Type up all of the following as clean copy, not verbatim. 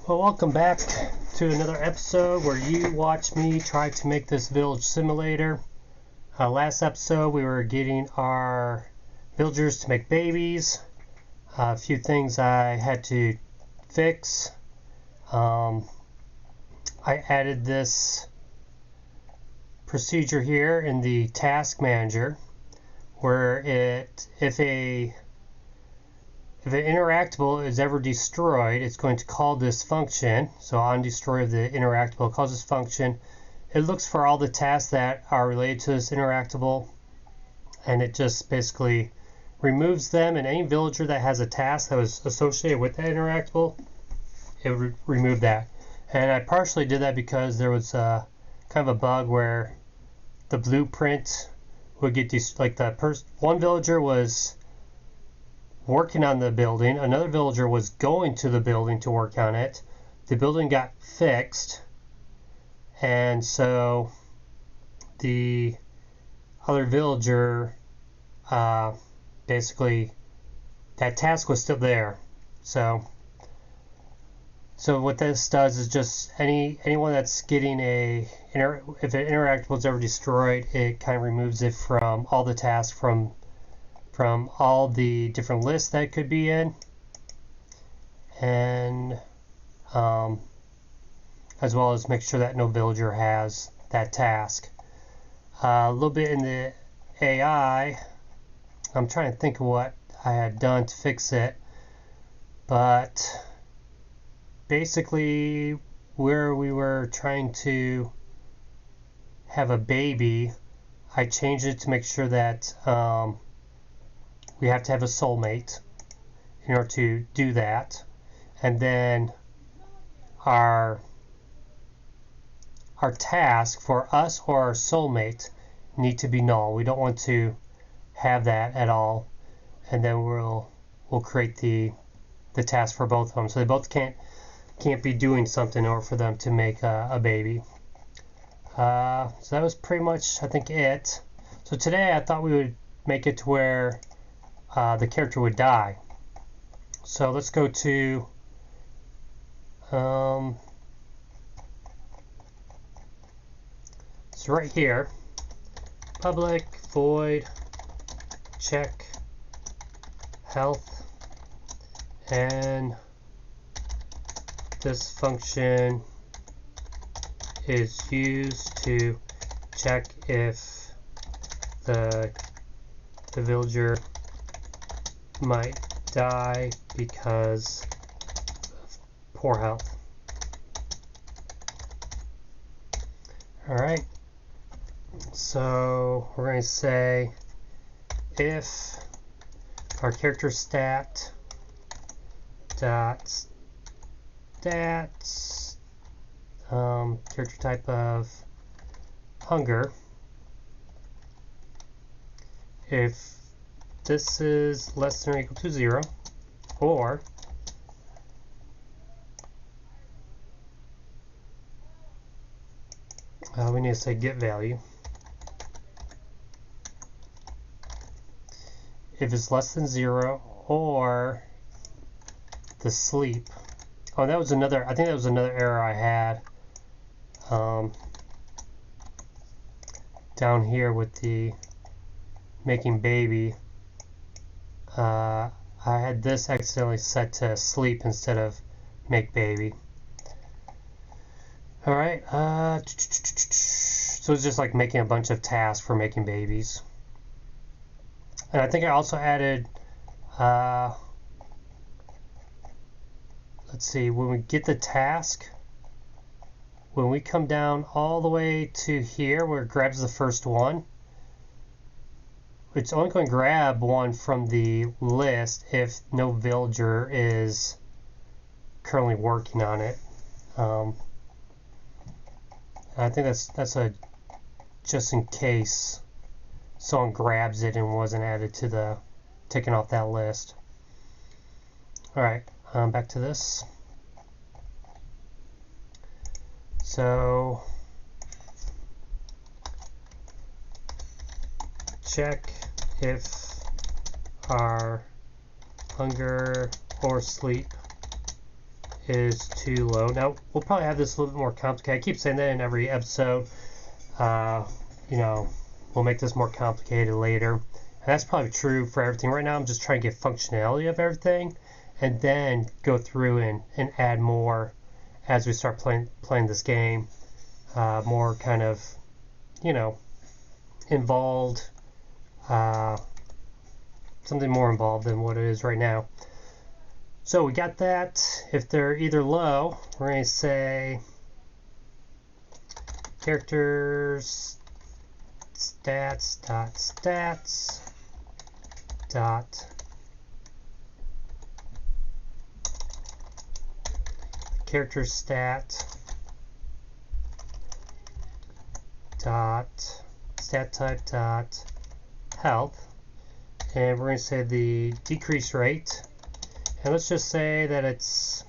Well, welcome back to another episode where you watch me try to make this village simulator. Last episode we were getting our villagers to make babies. A few things I had to fix. I added this procedure here in the task manager where if an interactable is ever destroyed, it's going to call this function. So on destroy of the interactable, it calls this function. It looks for all the tasks that are related to this interactable, and it just basically removes them. And any villager that has a task that was associated with that interactable, it would remove that. And I partially did that because there was kind of a bug where the blueprint would get one villager was working on the building, another villager was going to the building to work on it. The building got fixed, and so the other villager basically that task was still there. So what this does is just anyone that's getting if an interactable is ever destroyed, it kind of removes it from all the tasks from all the different lists that it could be in, and as well as make sure that no villager has that task. A little bit in the AI, I'm trying to think of what I had done to fix it, but basically where we were trying to have a baby, I changed it to make sure that we have to have a soulmate in order to do that, and then our task for us or our soulmate need to be null. We don't want to have that at all, and then we'll create the task for both of them, so they both can't be doing something in order for them to make a baby. So that was pretty much, I think, it. So today I thought we would make it to where the character would die. So let's go to so right here, public void check health, and this function is used to check if the villager might die because of poor health. Alright, so we're going to say if our character stat dot stats character type of hunger, if this is less than or equal to 0, or we need to say get value. If it's less than 0, or the sleep. Oh, that was another, I think that was another error I had down here with the making baby. I had this accidentally set to sleep instead of make baby. Alright, so it's just like making a bunch of tasks for making babies. And I think I also added, let's see, when we get the task, when we come down all the way to here where it grabs the first one, it's only going to grab one from the list if no villager is currently working on it. I think that's a just in case someone grabs it and wasn't added to the taken off that list. Alright, back to this. So check if our hunger or sleep is too low. Now, we'll probably have this a little bit more complicated. I keep saying that in every episode. You know, we'll make this more complicated later. And that's probably true for everything. Right now, I'm just trying to get functionality of everything and then go through and add more as we start playing this game. More kind of, you know, involved, something more involved than what it is right now. So we got that. If they're either low, we're going to say characters stats dot character stat type dot health, and we're going to say the decrease rate, and let's just say that it's,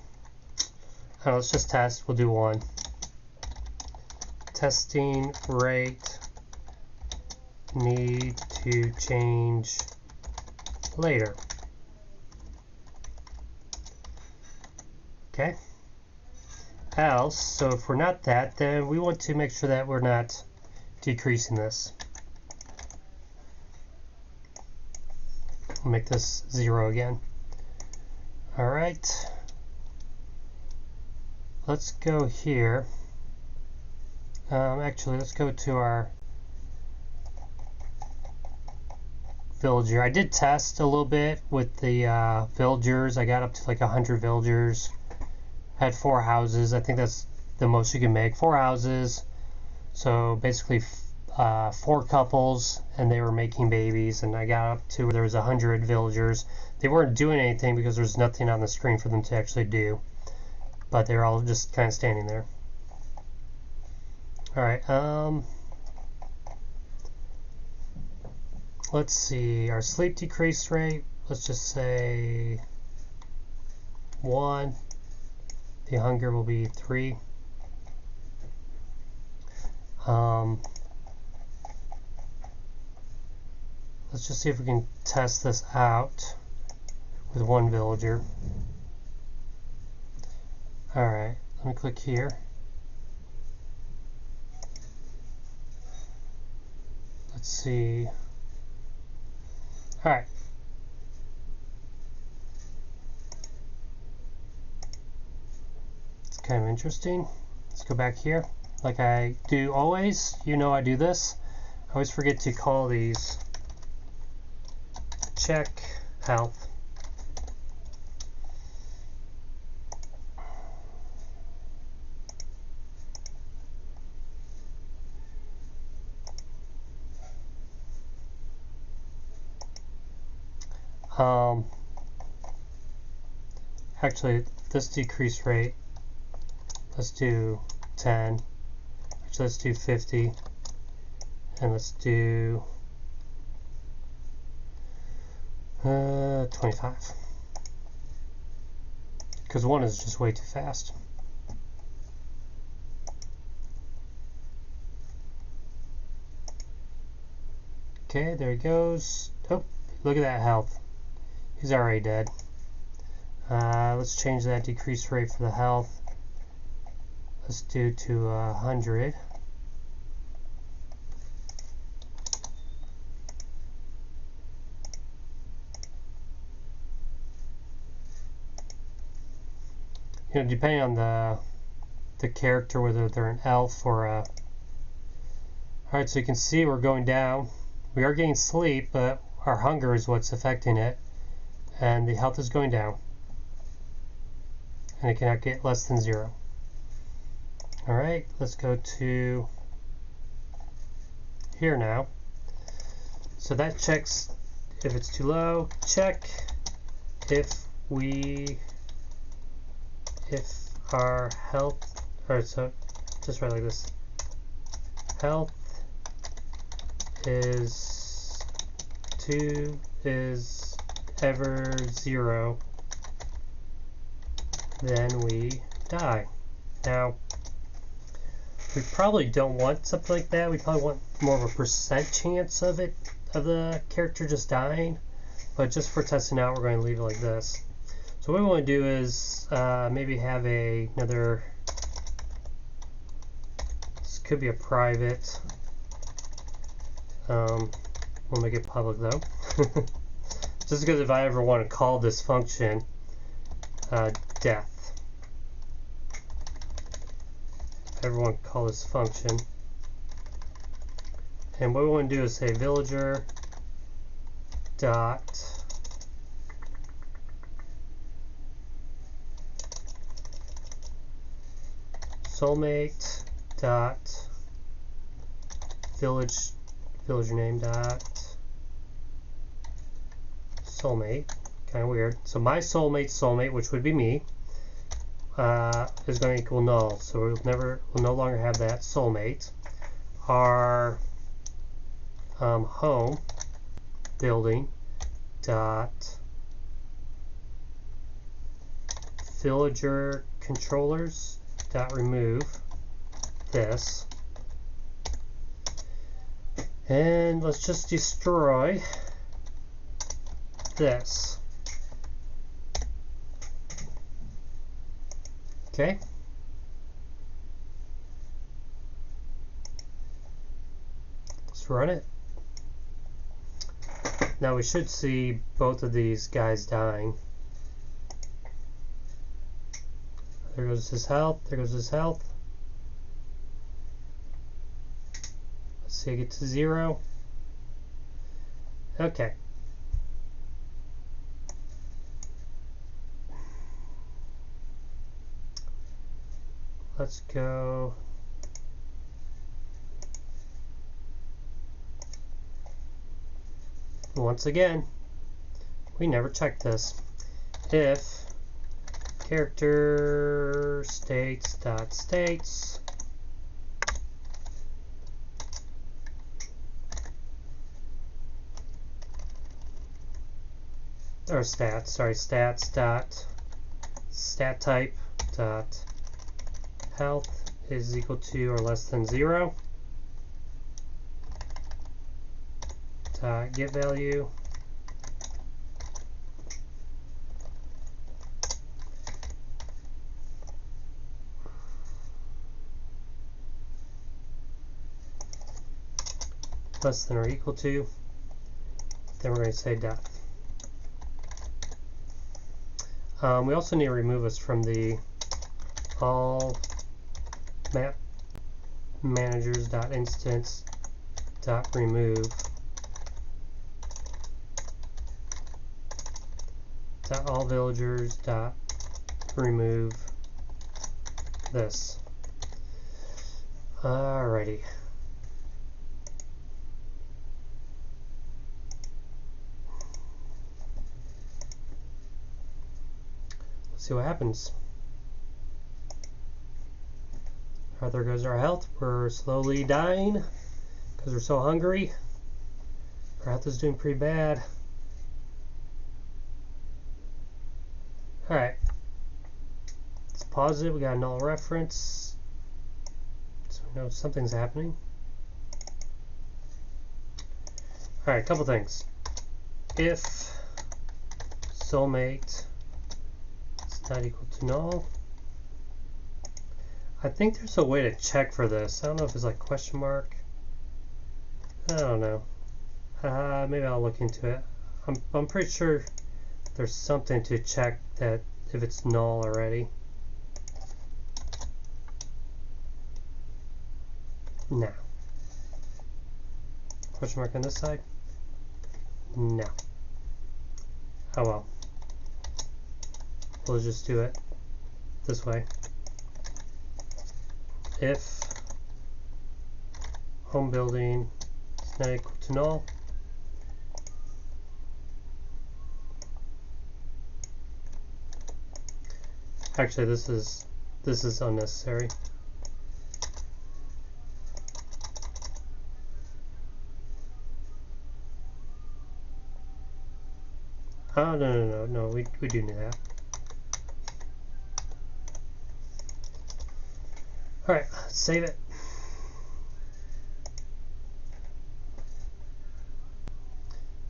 let's just test. We'll do 1. Testing rate need to change later. Okay. Else, so if we're not that, then we want to make sure that we're not decreasing this. We'll make this 0 again. Alright. Let's go here. Actually, let's go to our villager. I did test a little bit with the villagers. I got up to like 100 villagers. Had 4 houses. I think that's the most you can make. 4 houses. So basically 4 couples, and they were making babies, and I got up to where there was 100 villagers. They weren't doing anything because there was nothing on the screen for them to actually do, but they're all just kind of standing there. Alright, let's see, our sleep decrease rate, let's just say 1. The hunger will be 3. Let's just see if we can test this out with 1 villager. Alright, let me click here. Let's see. Alright. It's kind of interesting. Let's go back here. Like I do always, you know I do this. I always forget to call these check health. Actually, this decrease rate, let's do 10. Actually, let's do 50. And let's do 25. Because 1 is just way too fast. Okay, there he goes. Oh, look at that health. He's already dead. Let's change that decrease rate for the health. Let's do to 100. You know, depending on the character, whether they're an elf or a... Alright, so you can see we're going down. We are getting sleep, but our hunger is what's affecting it. And the health is going down. And it cannot get less than 0. Alright, let's go to here now. So that checks if it's too low. Check if our health, or so just write like this. Health is ever 0, then we die. Now, we probably don't want something like that. We probably want more of a % chance of the character just dying. But just for testing out, we're going to leave it like this. So what we want to do is maybe have another, this could be a private, we'll make it public though. Just because if I ever want to call this function death, if I ever want to call this function, and what we want to do is say villager dot soulmate dot villager name dot soulmate. Kind of weird. So my soulmate, which would be me, is going to equal null. So we'll no longer have that soulmate. Our home building dot villager controllers dot remove this, and let's just destroy this. Okay. Let's run it. Now we should see both of these guys dying. There goes his health. There goes his health. Let's see, get to 0. Okay. Let's go. Once again, we never checked this. If character states dot states or stats, sorry, stats dot stat type dot health is equal to or less than 0. Get value less than or equal to, then we're going to say death. We also need to remove us from the all map managers dot instance dot remove dot all villagers dot remove this. Alrighty. Let's see what happens. Alright, there goes our health. We're slowly dying because we're so hungry. Our health is doing pretty bad. Alright, let's pause it. We got a null reference, so we know something's happening. Alright, a couple things. If soulmate is not equal to null, I think there's a way to check for this. I don't know if it's like question mark. I don't know. Maybe I'll look into it. I'm pretty sure there's something to check that if it's null already. No. Question mark on this side? No. Oh well. We'll just do it this way. If home building is not equal to null, actually this is unnecessary. Oh no, we do need that. Alright, let's save it.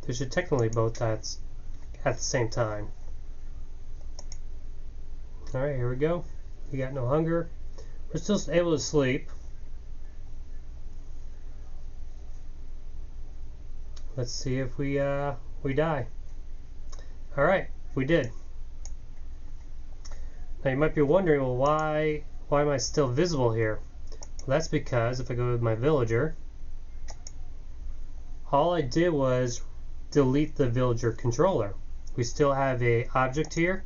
They should technically both at the same time. Alright, here we go. We got no hunger. We're still able to sleep. Let's see if we die. Alright, we did. Now you might be wondering, well, why am I still visible here? Well, that's because if I go with my villager, all I did was delete the villager controller. We still have a object here.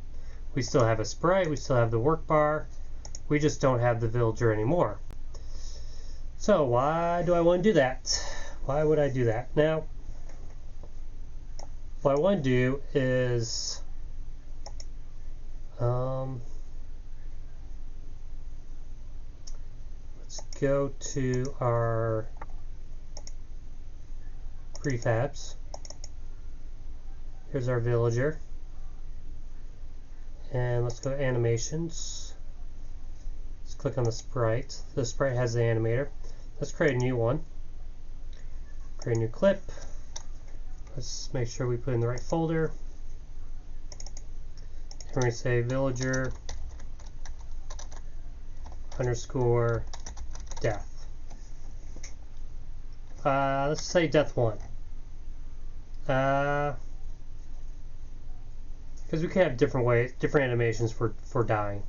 We still have a sprite. We still have the work bar. We just don't have the villager anymore. So why do I want to do that? Why would I do that? Now, what I want to do is let's go to our prefabs. Here's our villager. And let's go to animations. Let's click on the sprite. The sprite has the animator. Let's create a new one. Create a new clip. Let's make sure we put in the right folder. And we're going to say villager underscore death. Let's say death 1. Because we can have different animations for dying.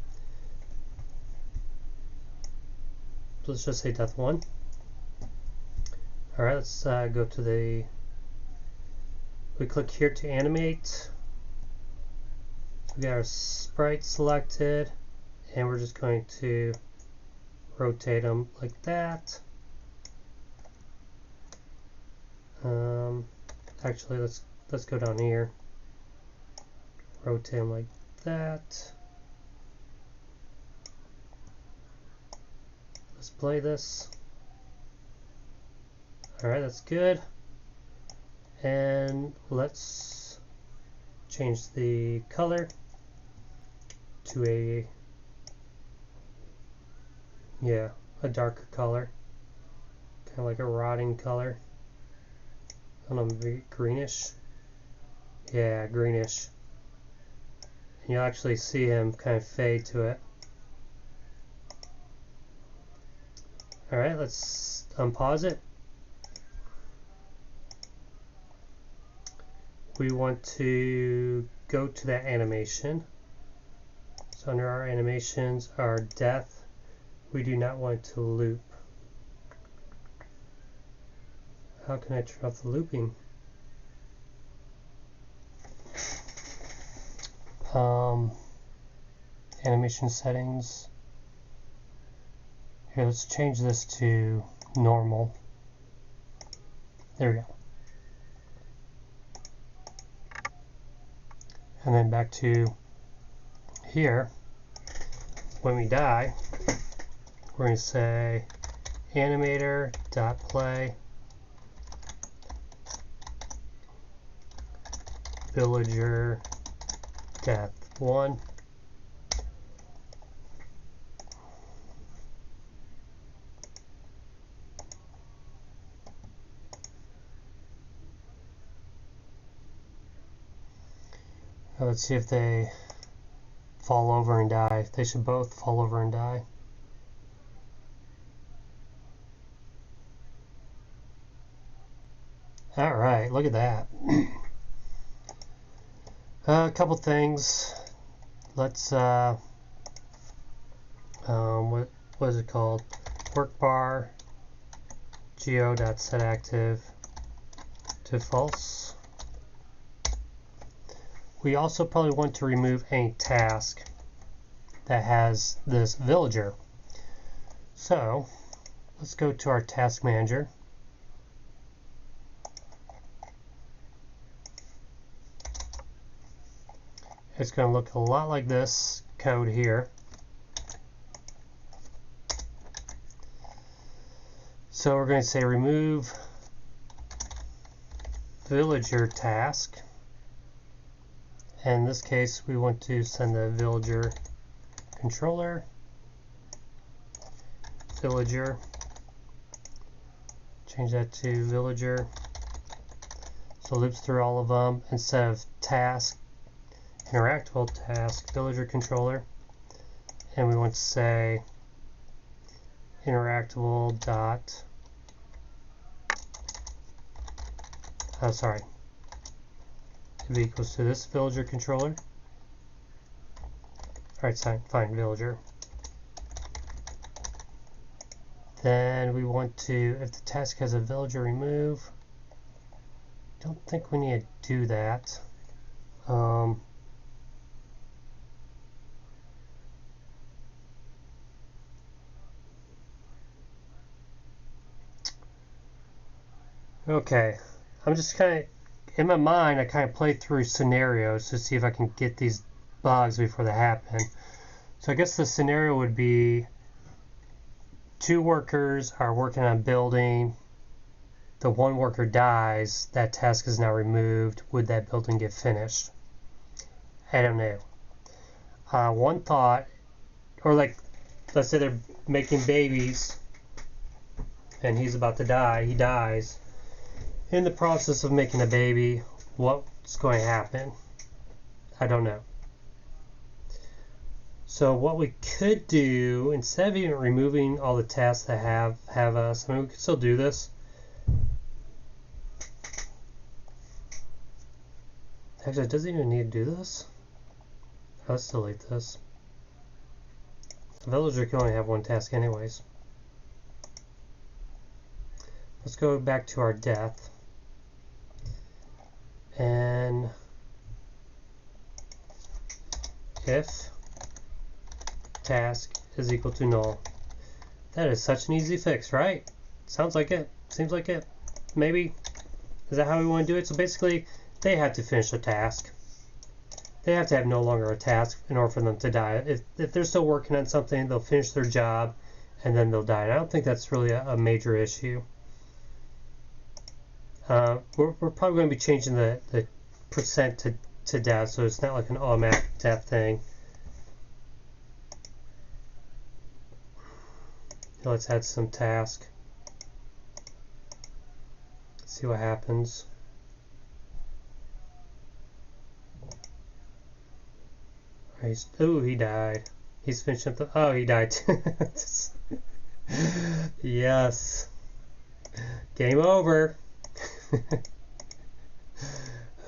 So let's just say death 1. Alright, let's go to we click here to animate. We got our sprite selected, and we're just going to rotate them like that. Actually, let's go down here. Rotate them like that. Let's play this. Alright, that's good. And let's change the color to a darker color. Kind of like a rotting color. I don't know, maybe greenish. Yeah, greenish. And you'll actually see him kind of fade to it. Alright, let's unpause it. We want to go to that animation. So under our animations, our death, we do not want to loop. How can I turn off the looping? Animation settings. Here, let's change this to normal. There we go. And then back to here, when we die, we're going to say animator.play villager death 1. Let's see if they fall over and die. They should both fall over and die. Alright, look at that. A couple things. Let's what is it called? Work bar geo.setActive to false. We also probably want to remove any task that has this villager. So let's go to our task manager. It's going to look a lot like this code here. So we're going to say remove villager task. And in this case, we want to send the villager controller, villager, change that to villager, so it loops through all of them instead of task, interactable task, villager controller. and we want to say interactable dot, sorry, to be equals to this villager controller. Alright, fine, villager. Then we want to, if the task has a villager remove, don't think we need to do that. Okay, I'm just kind of, in my mind, I kind of play through scenarios to see if I can get these bugs before they happen. So I guess the scenario would be 2 workers are working on building, the 1 worker dies, that task is now removed, would that building get finished? I don't know. One thought, or like, let's say they're making babies and he's about to die, he dies. In the process of making a baby, what's going to happen? I don't know. So what we could do, instead of even removing all the tasks that have us, I mean, we could still do this. Actually, it doesn't even need to do this. Let's delete this. The villager can only have 1 task anyways. Let's go back to our death. And if task is equal to null. That is such an easy fix, right? Sounds like it. Seems like it. Maybe. Is that how we want to do it? So basically, they have to finish a task. They have to have no longer a task in order for them to die. If they're still working on something, they'll finish their job and then they'll die. And I don't think that's really a major issue. We're probably going to be changing the percent to death, so it's not like an automatic death thing. Let's add some task. See what happens. Ooh, he died. He's finishing up the. Oh, he died. Yes. Game over.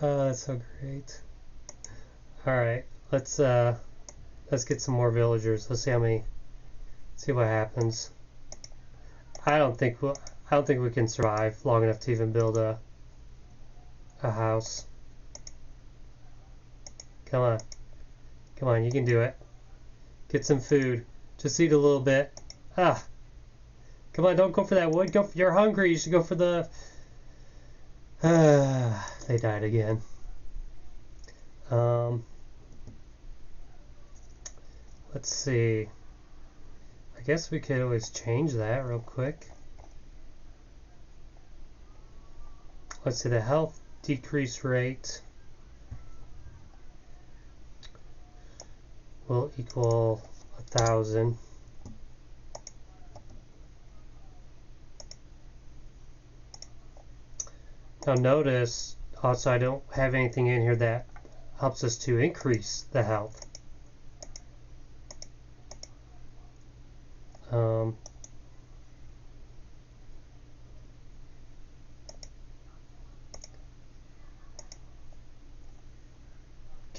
Oh, that's so great. All right, let's get some more villagers. Let's see how many. See what happens. I don't think we can survive long enough to even build a house. Come on. Come on, you can do it. Get some food. Just eat a little bit. Ah. Come on, don't go for that wood. You're hungry. You should go for the. They died again. Let's see. I guess we could always change that real quick. Let's see, the health decrease rate will equal 1,000. Now notice also I don't have anything in here that helps us to increase the health.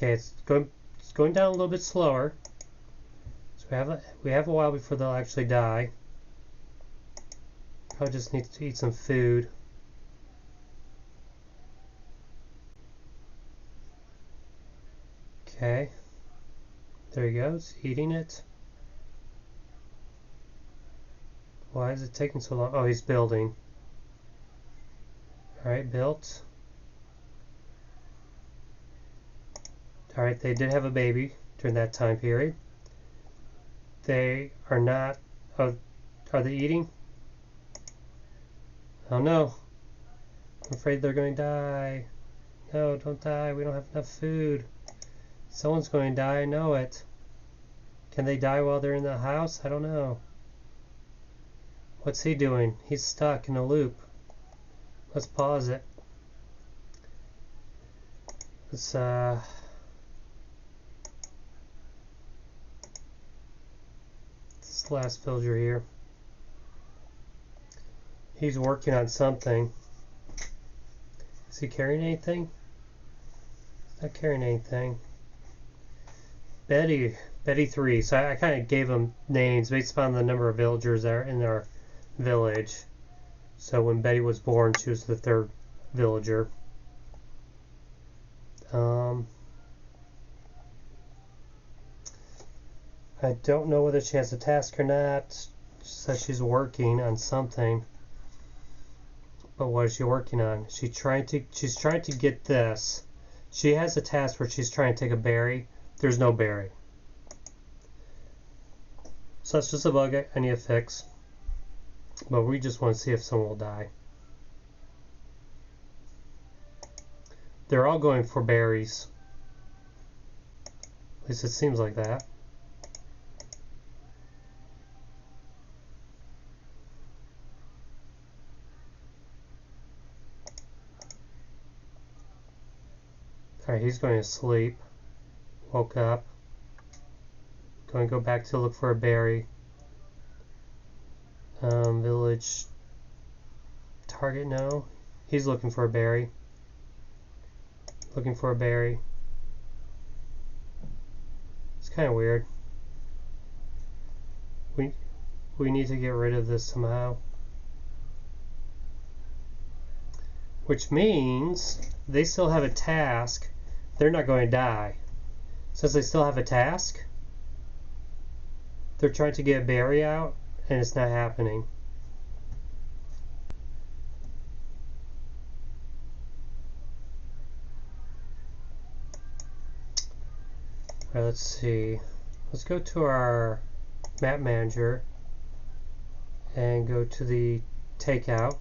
Okay, it's going down a little bit slower. So we have a while before they'll actually die. Probably just need to eat some food. Okay, there he goes, eating it. Why is it taking so long? Oh, he's building. Alright, built. Alright, they did have a baby during that time period. They are not. Oh, are they eating? Oh no. I'm afraid they're going to die. No, don't die. We don't have enough food. Someone's going to die, I know it. Can they die while they're in the house? I don't know. What's he doing? He's stuck in a loop. Let's pause it. Let's last villager here. He's working on something. Is he carrying anything? He's not carrying anything. Betty 3. So I kind of gave him names based upon the number of villagers that are in our village. So when Betty was born, she was the 3rd villager. I don't know whether she has a task or not. She says she's working on something. But what is she working on? She's trying to get this. She has a task where she's trying to take a berry. There's no berry. So that's just a bug I need to fix. But we just want to see if someone will die. They're all going for berries. At least it seems like that. Alright, he's going to sleep. Woke up. Going to go back to look for a berry. Village target, no. He's looking for a berry. Looking for a berry. It's kind of weird. We need to get rid of this somehow. Which means they still have a task. They're not going to die. Since they still have a task, they're trying to get a berry out, and it's not happening. Alright, let's see. Let's go to our map manager and go to the takeout.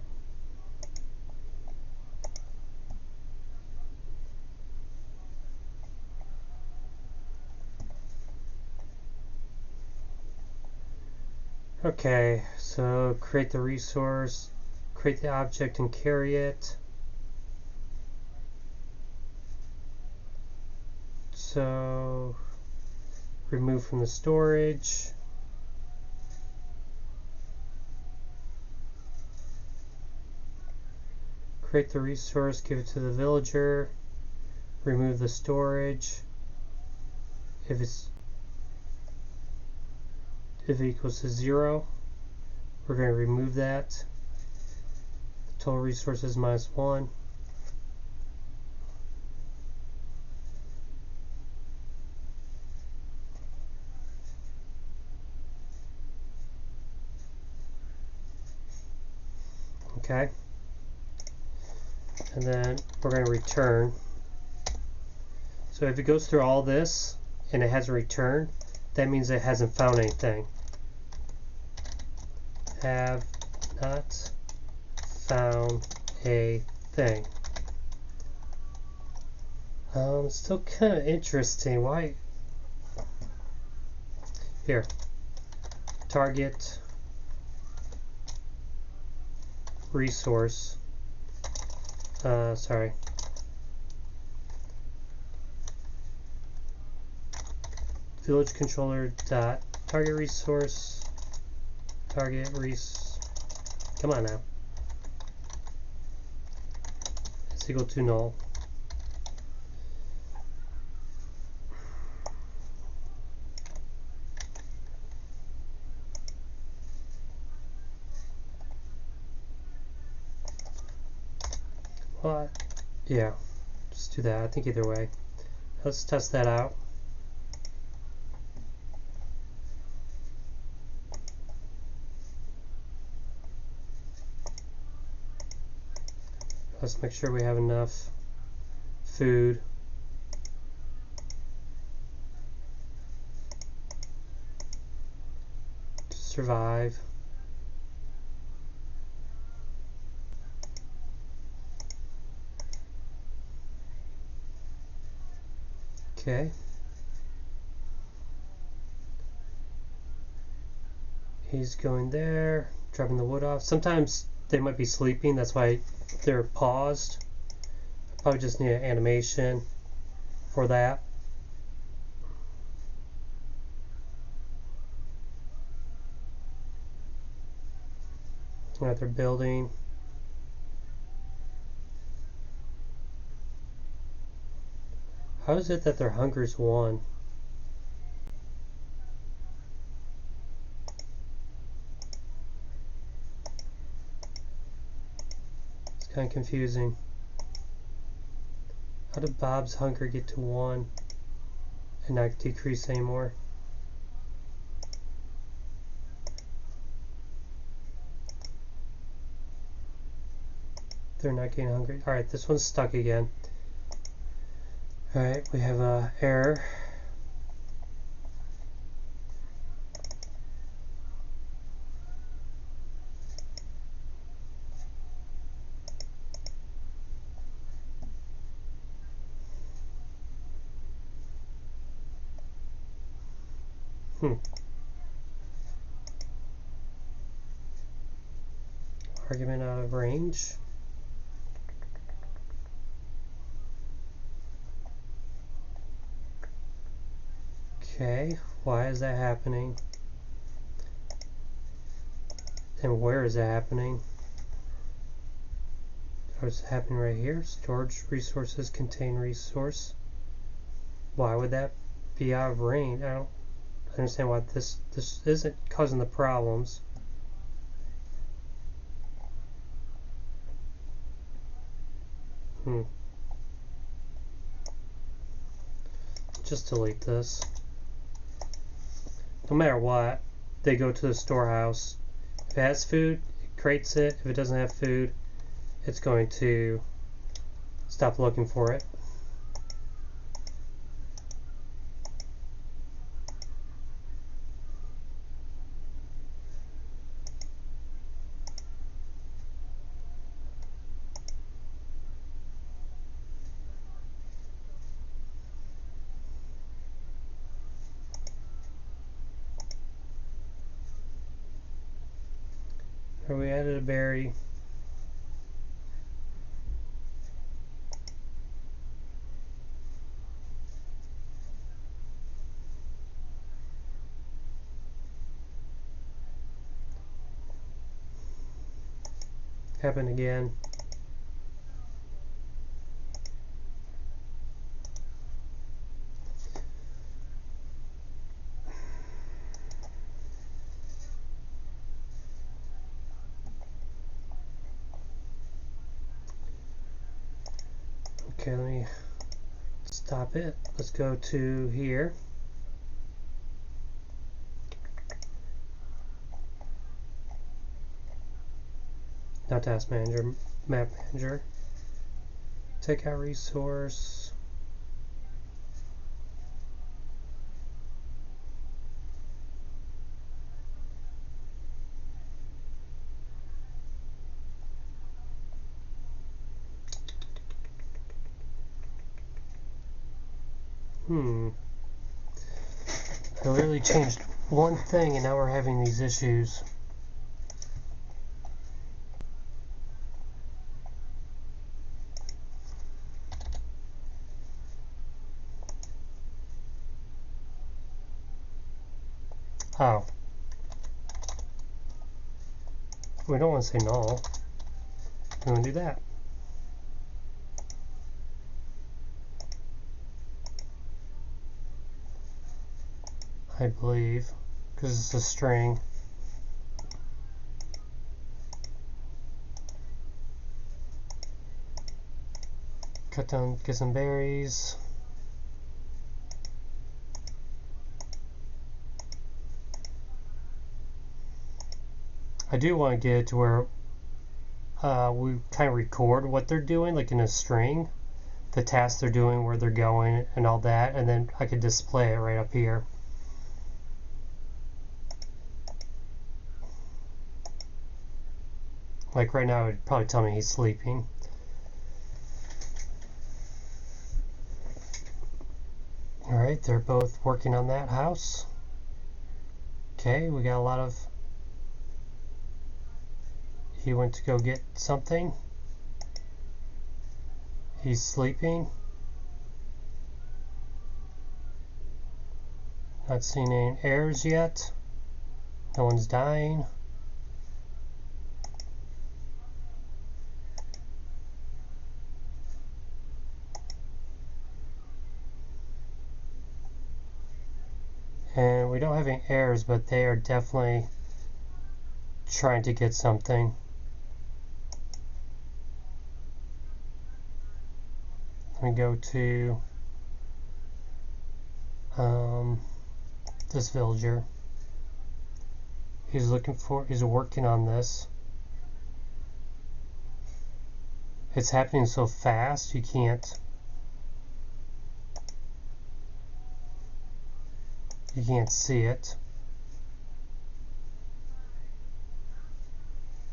Okay, so create the resource, create the object and carry it. So remove from the storage. Create the resource, give it to the villager. Remove the storage. If it equals to 0, we're going to remove that. The total resources -1. Okay. And then we're going to return. So if it goes through all this and it hasn't returned, that means it hasn't found anything. Have not found a thing. It's still kind of interesting. Why? Here. Target resource. Sorry. Village controller dot target resource come on now. It's equal to null. What? Yeah, just do that. I think either way. Let's test that out. Let's make sure we have enough food. To survive. Okay. He's going there, dropping the wood off. Sometimes they might be sleeping, that's why they're paused. Probably just need an animation for that. What they're building. How is it that their hunger's 1? It's kind of confusing. How did Bob's hunger get to 1 and not decrease anymore? They're not getting hungry. Alright, this one's stuck again. Alright, we have a error. Argument out of range. Okay, why is that happening? And where is that happening? Oh, it's happening right here. Storage resources contain resource. Why would that be out of range? I don't understand why this isn't causing the problems. Just delete this. No matter what, they go to the storehouse. If it has food, it creates it. If it doesn't have food, it's going to stop looking for it. Here we added a berry. Happened again. Okay, let me stop it. Let's go to here. Not task manager, map manager. Take out resource. I literally changed one thing and now we're having these issues. Oh. We don't want to say null. We want to do that. I believe, because it's a string. Cut down, get some berries. I do want to get it to where we kind of record what they're doing, like in a string, the tasks they're doing, where they're going, and all that, and then I could display it right up here. Like right now, it would probably tell me he's sleeping. Alright, they're both working on that house. Okay, we got a lot of... He went to go get something. He's sleeping. Not seeing any errors yet. No one's dying. And we don't have any errors, but they are definitely trying to get something. Let me go to this villager. He's working on this. It's happening so fast, you can't see it.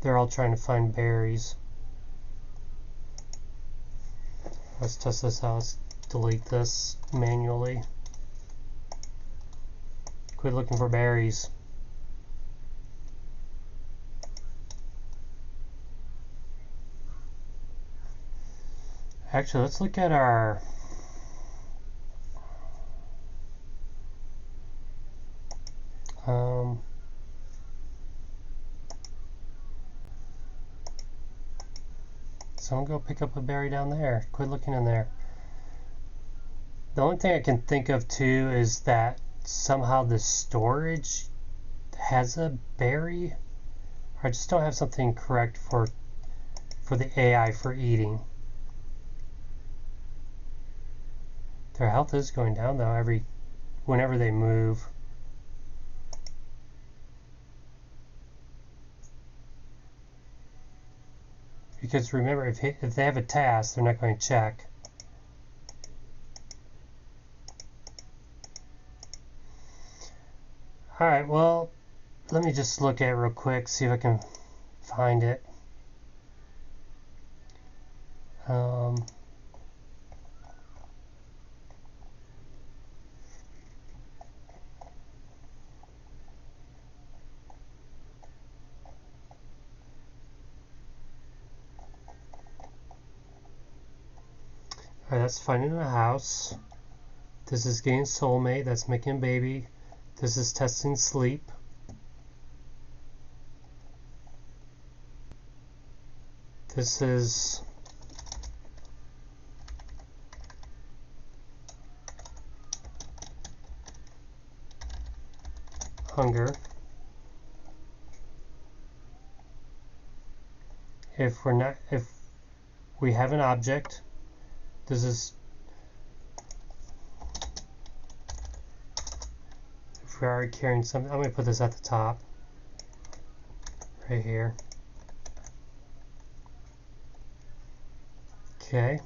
They're all trying to find berries. Let's test this out. Let's delete this manually. Quit looking for berries. Actually, let's look at our someone go pick up a berry down there. Quit looking in there. The only thing I can think of too is that somehow the storage has a berry. I just don't have something correct for the AI for eating. Their health is going down though whenever they move. Because remember, if they have a task, they're not going to check. Alright, well, let me just look at it real quick, see if I can find it. Alright, that's finding a house. This is getting soulmate, that's making a baby. This is testing sleep. This is hunger. If we have an object, this is if we are carrying something. I'm going to put this at the top, right here. Okay.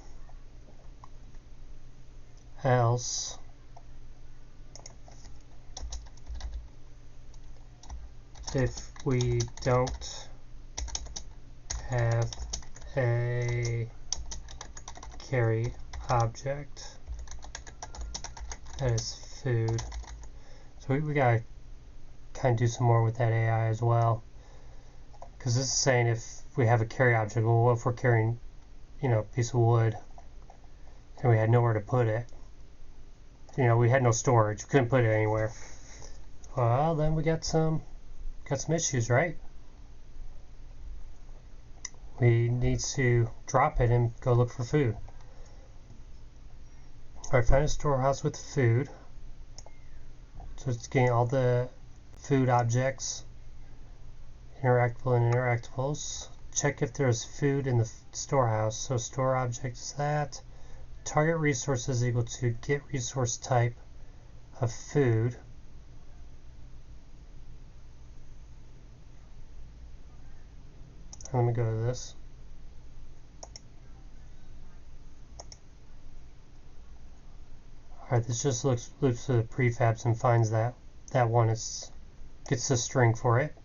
Else if we don't have a carry object that is food. So we gotta kind of do some more with that AI as well, because this is saying if we have a carry object, well, what if we're carrying, a piece of wood and we had nowhere to put it? We had no storage, we couldn't put it anywhere. Well, then we got some issues, right? We need to drop it and go look for food. Alright, find a storehouse with food. So it's getting all the food objects, interactable and interactables. Check if there's food in the storehouse. So store object is that. Target resource is equal to get resource type of food. Let me go to this. Alright, this just looks through the prefabs and finds that one gets the string for it.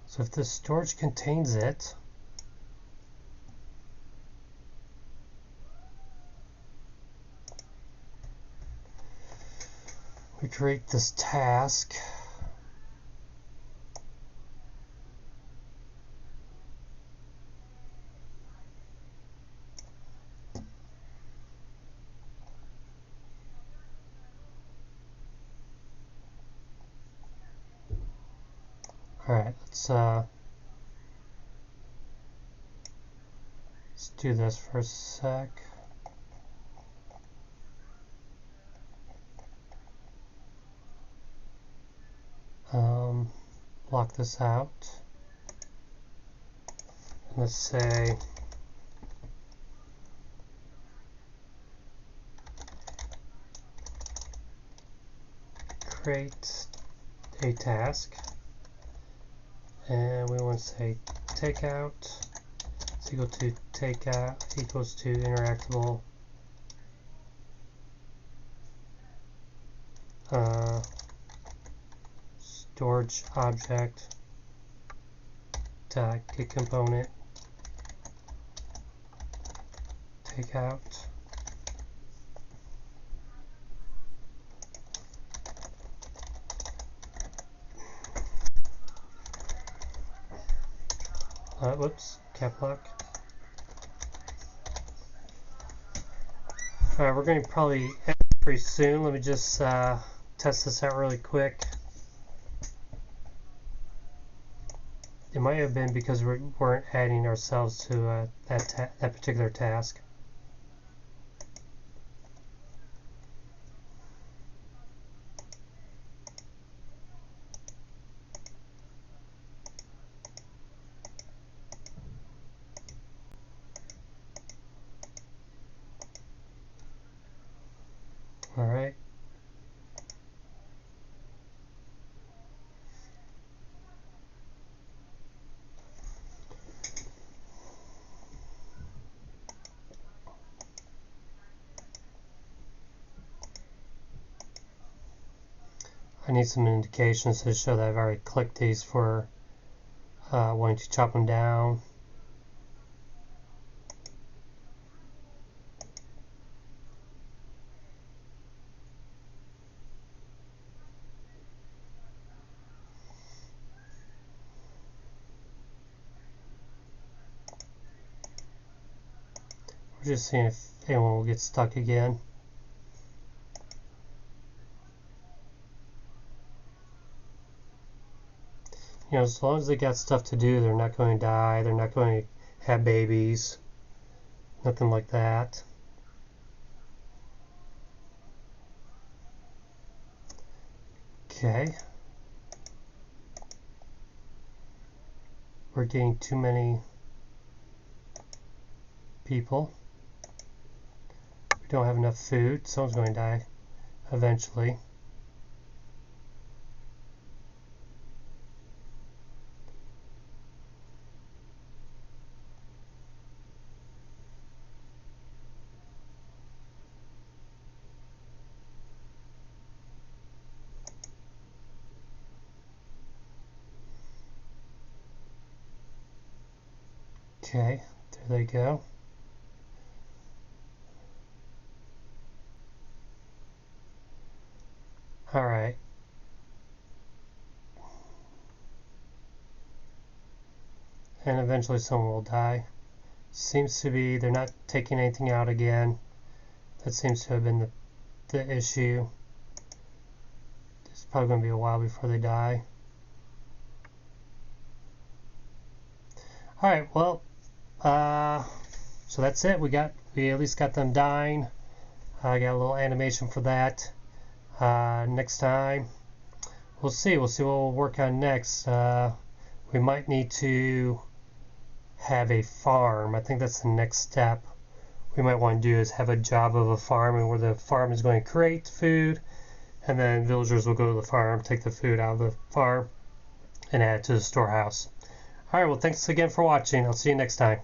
So if the storage contains it, we create this task. Alright, let's do this for a sec. Block this out. And let's say create a task, and we want to say takeout is equal to takeout equals to interactable storage object dot get component takeout. Whoops, cap lock. Alright, we're going to probably end pretty soon. Let me just test this out really quick. It might have been because we weren't adding ourselves to that particular task. All right. I need some indications to show that I've already clicked these for wanting to chop them down. We're just seeing if anyone will get stuck again. You know, as long as they got stuff to do, they're not going to die, they're not going to have babies, nothing like that. Okay. We're getting too many people. We don't have enough food. Someone's going to die eventually. Okay, there they go. All right. And eventually someone will die. Seems to be they're not taking anything out again. That seems to have been the issue. It's probably going to be a while before they die. All right, well, so that's it. We at least got them dying. I got a little animation for that. Next time, we'll see what we'll work on next. We might need to have a farm. I think that's the next step we might want to do, is have a job of a farm, and where the farm is going to create food, and then villagers will go to the farm, take the food out of the farm, and add it to the storehouse. Alright, well, thanks again for watching. I'll see you next time.